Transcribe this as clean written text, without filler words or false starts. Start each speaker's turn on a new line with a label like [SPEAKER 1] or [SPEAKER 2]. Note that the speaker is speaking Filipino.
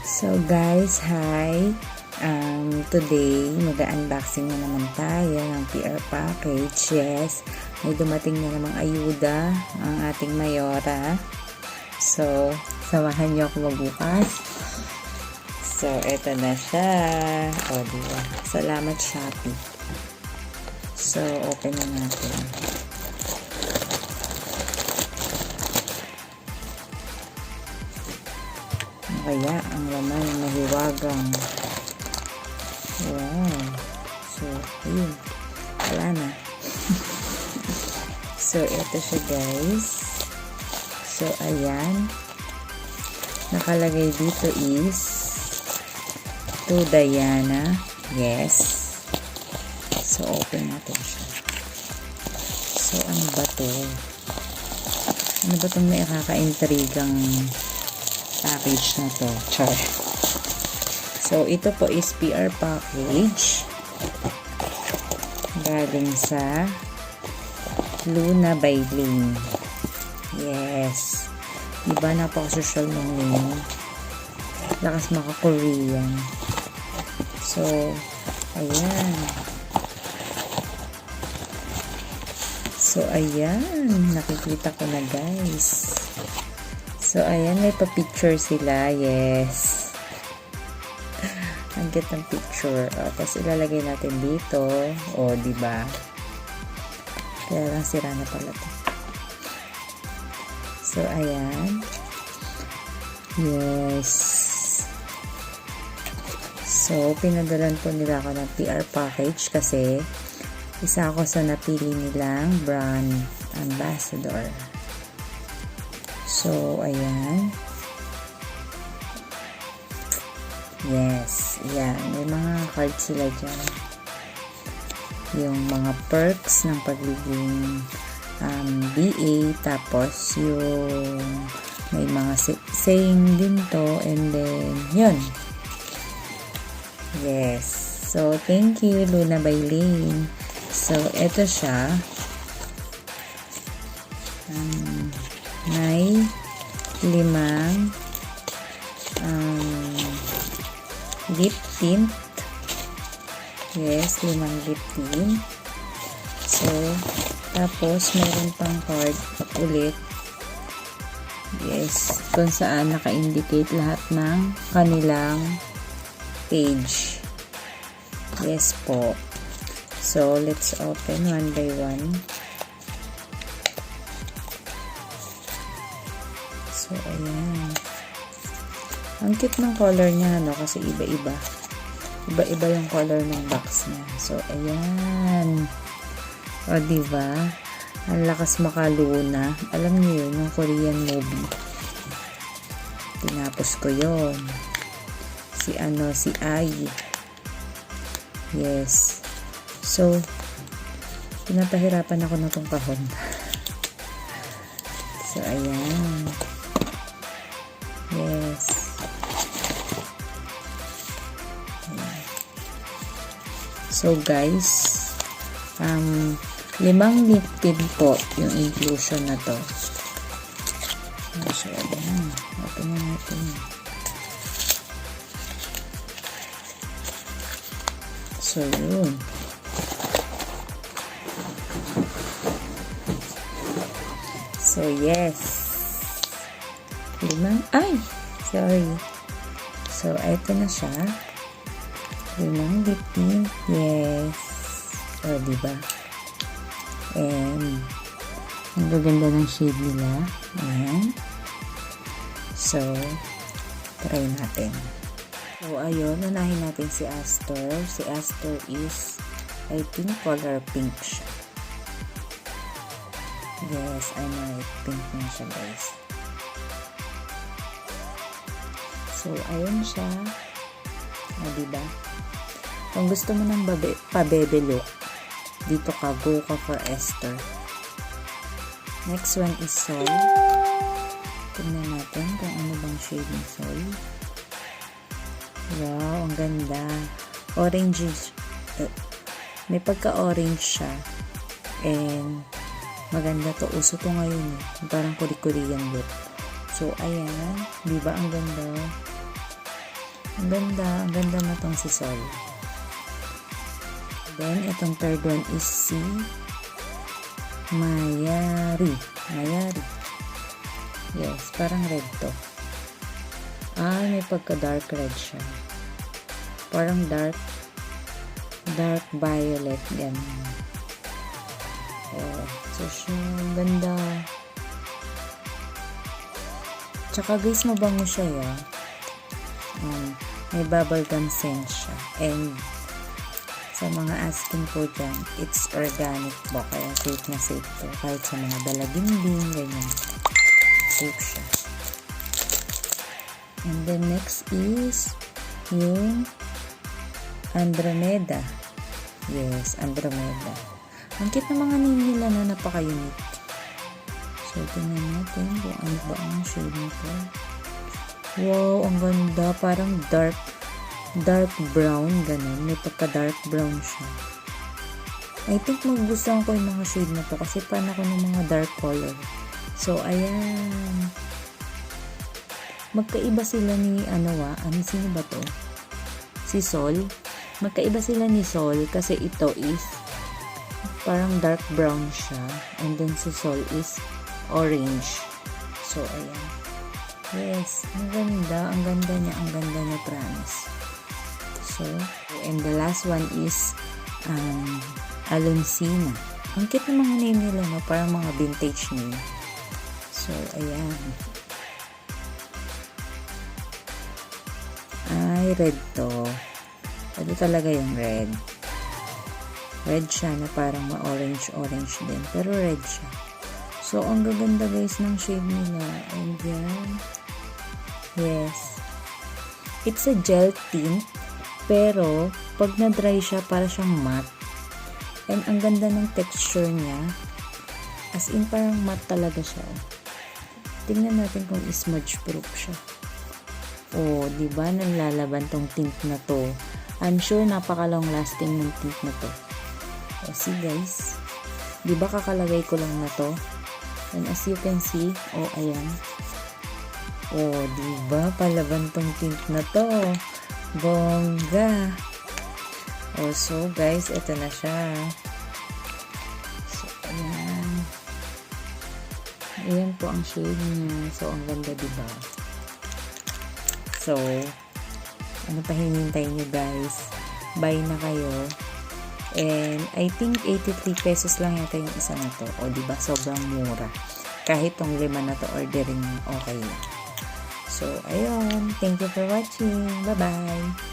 [SPEAKER 1] So guys, hi! Today, mag-unboxing na naman tayo ng PR package. Yes, may dumating na namang ayuda ang ating mayora. So, samahan niyo ako magbukas. So, eto na siya. O, diba? Salamat, Shopee. So, open na natin. Kaya ang laman mahiwagang. Wow. So, ayun. Wala na. So, ito siya guys. So, ayan. Nakalagay dito is to Diana. Yes. So, open natin siya. So, ano ba to? Ano ba itong may nakaka-intrigang package na to? Char. So, ito po is PR package. Galing sa Luna by Layne. Yes. Diba napaka-social ng Layne? Lakas maka-Korean. So, ayan. So, ayan. Nakikita ko na guys. So, ayan. May pa-picture sila. Yes. Ang cute ng picture. O, tapos ilalagay natin dito. O, diba? Kaya lang sira na pala to. So, ayan. Yes. So, pinadalan po nila ako ng PR package kasi isa ako sa napili nilang brand ambassador. So, ayan. Yes. Yan. May mga cards sila dyan. Yung mga perks ng pagiging BA. Tapos, yung may mga saying din to. And then, yun. Yes. So, thank you, Luna by Layne. So, eto siya. May 5 lip tint. Yes, 5 lip tint. So, tapos meron pang card ulit. Yes, kung saan naka-indicate lahat ng kanilang page. Yes po. So, let's open one by one. So, ayan. Ang cute ng color niya, no? Kasi iba-iba. Iba-iba yung color ng box niya. So, ayan. O, diba? Ang lakas makaluna. Alam niyo yun, yung Korean movie. Tinapos ko yun. Si Ai. Yes. So, pinapahirapan ako na itong kahon. So, ayan. Yes. So, guys, 5 lip tint po yung inclusion na to. So, ayan. Open na natin. So, yun. So, yes. 5. Ay! Sorry. So, ito na siya. 5 lip tint. Yes. O, diba? And, ang gaganda ng shade nila. Ayan. So, try natin. So, ayun. Unahin natin si Astor. Si Astor is, I think, color pink siya. Yes, I know it. Pink na siya, guys. So, ayun siya. O, diba? Kung gusto mo ng pa-baby look, dito ka, go ka for Esther. Next one is Soul. Tingnan natin kung ano bang shade ng Soul. Wow, ang ganda. Orange. May pagka-orange siya. And, maganda to. Uso to ngayon. Parang Korean look. So, ayan. Diba ang ganda? Ang ganda na tong si Sol. Then, itong third one is si Mayari. Yes, parang red to. May pagka-dark red siya. Parang dark violet. Yan. So, siya, ganda. Tsaka guys, mabango siya, ya. May bubblegum scent siya. And, sa mga asking po dyan, it's organic po. Kaya safe na safe to. Kahit sa mga dalaginding, ganyan. Safe siya. And then next is yung Andromeda. Yes, Andromeda. Ang cute na mga name nila na napaka-unique. So, tingnan natin kung ano ba ang shade nito. Wow, ang ganda. Parang dark brown, ganun. May pagka-dark brown siya. I think magugustuhan ko yung mga shade na to kasi pan ako ng mga dark color. So, ayan. Magkaiba sila ni, sino ba to? Si Sol. Magkaiba sila ni Sol kasi ito is parang dark brown siya. And then si Sol is orange. So, ayan. Yes, ang ganda niya, promise. So, and the last one is Alonsina. Ang cute ng mga name nila, no? Parang mga vintage name. So, ayan. Ay, red to. Ito talaga yung red. Red siya na parang ma-orange din. Pero red siya. So, ang gaganda guys ng shade nila. And yan. Yes. It's a gel tint. Pero, pag na-dry siya, para siyang matte. And ang ganda ng texture niya. As in, parang matte talaga siya. Tingnan natin kung smudge proof siya. Diba? Nalalaban tong tint na to. I'm sure napaka-long lasting ng tint na to. See guys. Diba kakalagay ko lang na to? And as you can see, ayan. Diba? Palaban tong tint na to. Bongga. So guys, ito na siya. So, ayan. Ayan po ang shade niya. So, ang ganda, diba? So, ano pa hinintay nyo guys? Buy na kayo. And, I think 83 pesos lang yata yung isa na to. Diba? Sobrang mura. Kahit tong 5 na to orderin, okay na. So, ayun. Thank you for watching. Bye-bye.